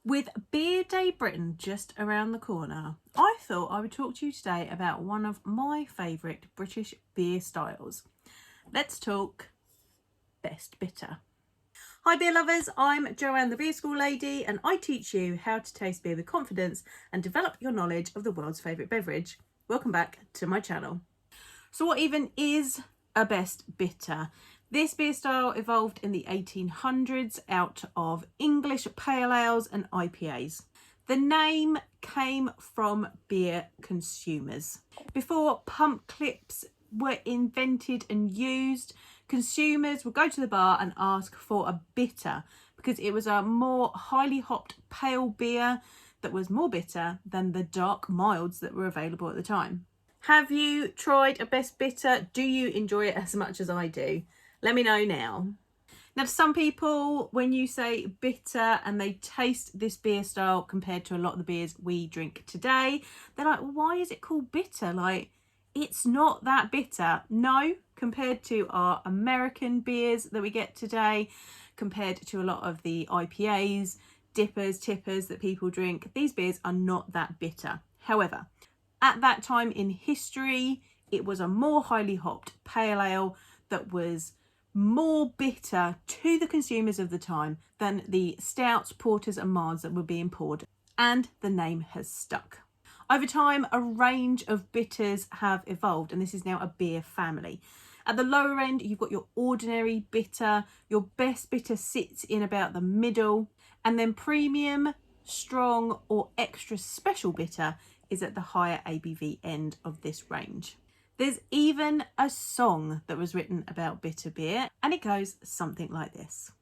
With Beer Day Britain just around the corner, I thought I would talk to you today about one of my favourite British beer styles. Let's talk Best Bitter. Hi beer lovers, I'm Joanne the Beer School Lady and I teach you how to taste beer with confidence and develop your knowledge of the world's favourite beverage. Welcome back to my channel. So what even is a Best Bitter? This beer style evolved in the 1800s out of English pale ales and IPAs. The name came from beer consumers. Before pump clips were invented and used, consumers would go to the bar and ask for a bitter because it was a more highly hopped pale beer that was more bitter than the dark milds that were available at the time. Have you tried a Best Bitter? Do you enjoy it as much as I do? Let me know now. Now, to some people, when you say bitter and they taste this beer style compared to a lot of the beers we drink today, they're like, well, why is it called bitter? Like, it's not that bitter. No, compared to our American beers that we get today, compared to a lot of the IPAs, dippers, tippers that people drink, these beers are not that bitter. However, at that time in history, it was a more highly hopped pale ale that was more bitter to the consumers of the time than the stouts, porters and mards that were being poured, and the name has stuck. Over time, a range of bitters have evolved, and this is now a beer family. At the lower end, you've got your ordinary bitter, your Best Bitter sits in about the middle, and then premium, strong or extra special bitter is at the higher ABV end of this range. There's even a song that was written about bitter beer, and it goes something like this.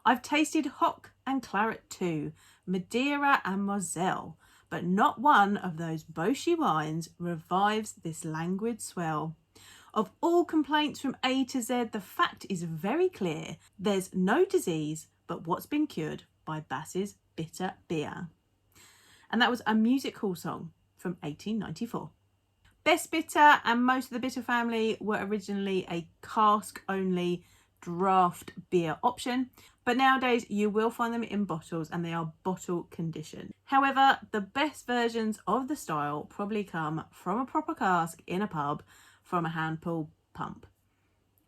I've tasted hock and claret too, Madeira and Moselle, but not one of those Boschy wines revives this languid swell. Of all complaints from A to Z, the fact is very clear. There's no disease but what's been cured by Bass's bitter beer. And that was a music hall song from 1894. Best Bitter and most of the bitter family were originally a cask only draft beer option, but nowadays you will find them in bottles and they are bottle conditioned. However, the best versions of the style probably come from a proper cask in a pub from a hand pull pump.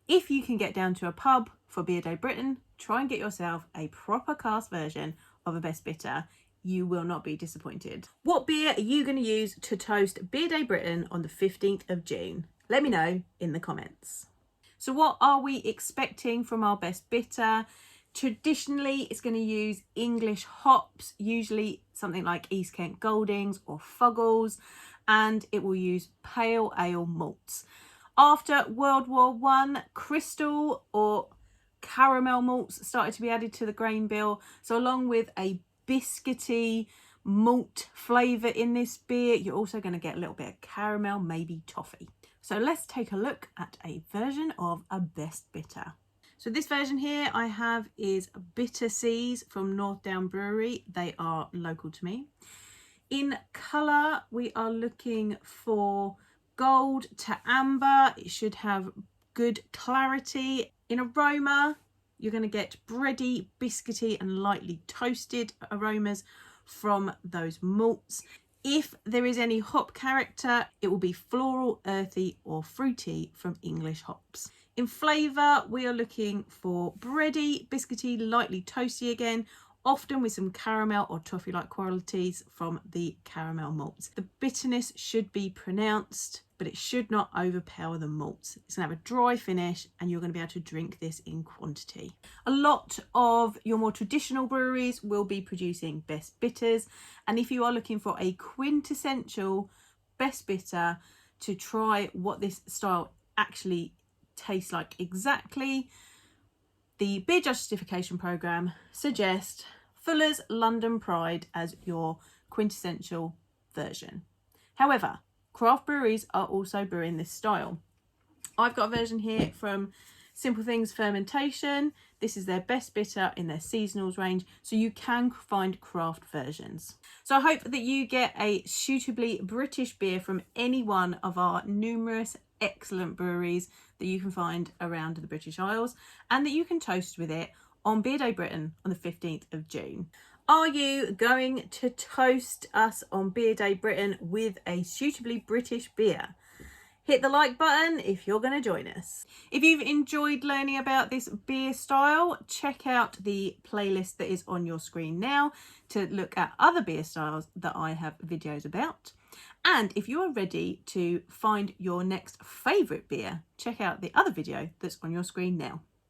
If you can get down to a pub for Beer Day Britain, try and get yourself a proper cask version of a Best Bitter. You will not be disappointed. What beer are you going to use to toast Beer Day Britain on the 15th of June? Let me know in the comments. So what are we expecting from our Best Bitter? Traditionally, it's going to use English hops, usually something like East Kent Goldings or Fuggles, and it will use pale ale malts. After World War I, crystal or caramel malts started to be added to the grain bill. So along with a biscuity malt flavour in this beer, you're also going to get a little bit of caramel, maybe toffee. So let's take a look at a version of a Best Bitter. So this version here I have is Bitter Seas from North Down Brewery. They are local to me. In colour, we are looking for gold to amber. It should have good clarity. In aroma, you're going to get bready, biscuity and lightly toasted aromas from those malts. If there is any hop character, it will be floral, earthy or fruity from English hops. In flavour, we are looking for bready, biscuity, lightly toasty again, often with some caramel or toffee-like qualities from the caramel malts. The bitterness should be pronounced, but it should not overpower the malts. It's going to have a dry finish and you're going to be able to drink this in quantity. A lot of your more traditional breweries will be producing Best Bitters, and if you are looking for a quintessential Best Bitter to try what this style actually tastes like exactly, the Beer Justification Programme suggests Fuller's London Pride as your quintessential version. However, craft breweries are also brewing this style. I've got a version here from Simple Things Fermentation. This is their Best Bitter in their seasonals range, so you can find craft versions. So I hope that you get a suitably British beer from any one of our numerous excellent breweries that you can find around the British Isles, and that you can toast with it on Beer Day Britain on the 15th of June. Are you going to toast us on Beer Day Britain with a suitably British beer? Hit the like button if you're going to join us. If you've enjoyed learning about this beer style, check out the playlist that is on your screen now to look at other beer styles that I have videos about. And if you are ready to find your next favourite beer, check out the other video that's on your screen now.